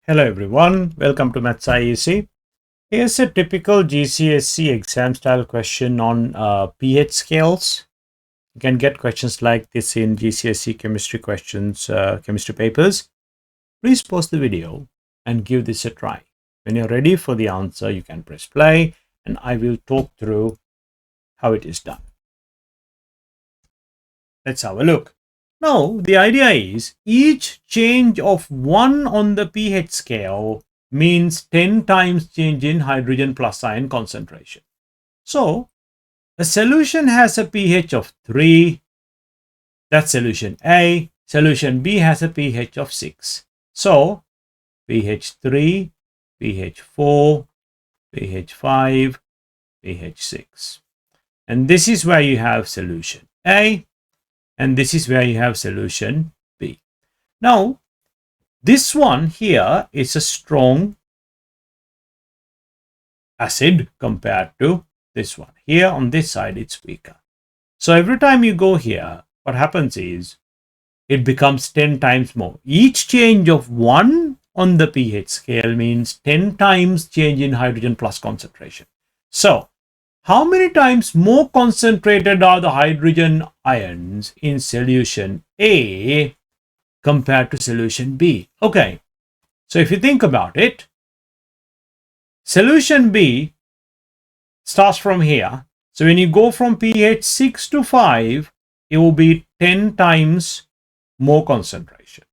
Hello everyone, welcome to Maths IEC. Here's a typical GCSE exam style question on pH scales. You can get questions like this in GCSE chemistry questions, chemistry papers. Please pause the video and give this a try. When you're ready for the answer, you can press play and I will talk through how it is done. Let's have a look. Now, the idea is each change of 1 on the pH scale means 10 times change in hydrogen plus ion concentration. So, a solution has a pH of 3. That's solution A. Solution B has a pH of 6. So, pH 3, pH 4, pH 5, pH 6. And this is where you have solution A. And this is where you have solution B. Now, this one here is a strong acid compared to this one. Here on this side, it's weaker. So every time you go here, what happens is it becomes 10 times more. Each change of 1 on the pH scale means 10 times change in hydrogen plus concentration. So, how many times more concentrated are the hydrogen ions in solution A compared to solution B? Okay, so if you think about it, solution B starts from here. So when you go from pH 6 to 5, it will be 10 times more concentration.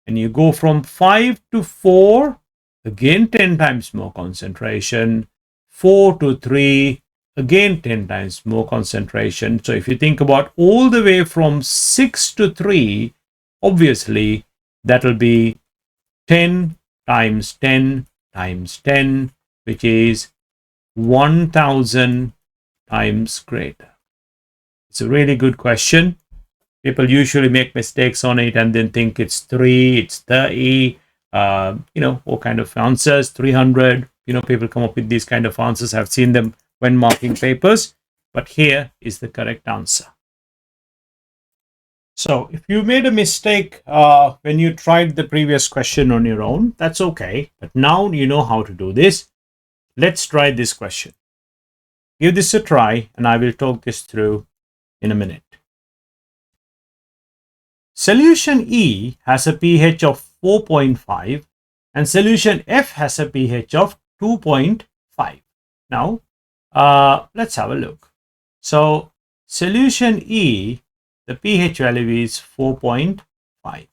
And you go from 5 to 4, again 10 times more concentration. 4 to 3, again 10 times more concentration. So if you think about all the way from 6 to 3, obviously that will be 10 times 10 times 10, which is 1000 times greater. It's a really good question. People usually make mistakes on it and then think it's 3, it's 30, all kind of answers, 300. People come up with these kind of answers. I've seen them when marking papers, but here is the correct answer. So if you made a mistake when you tried the previous question on your own, that's okay. But now you know how to do this. Let's try this question. Give this a try and I will talk this through in a minute. Solution E has a pH of 4.5 and solution F has a pH of 2.5. Now, let's have a look. So, solution E, the pH value is 4.5.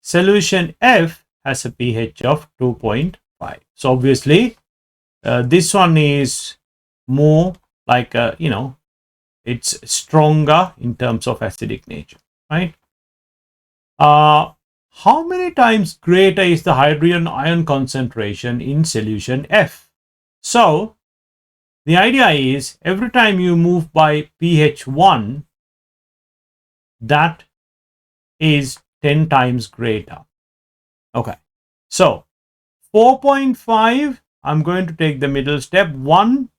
Solution F has a pH of 2.5. So, obviously, this one is more like, it's stronger in terms of acidic nature, right? How many times greater is the hydrogen ion concentration in solution F? So, the idea is every time you move by pH 1, that is 10 times greater. Okay, so 4.5, I'm going to take the middle step. 1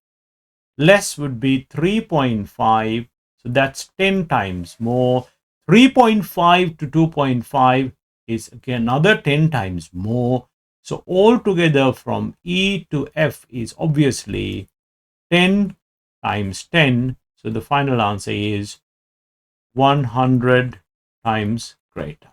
less would be 3.5, so that's 10 times more. 3.5 to 2.5 is again another 10 times more. So altogether from E to F is obviously 10 times 10. So the final answer is 100 times greater.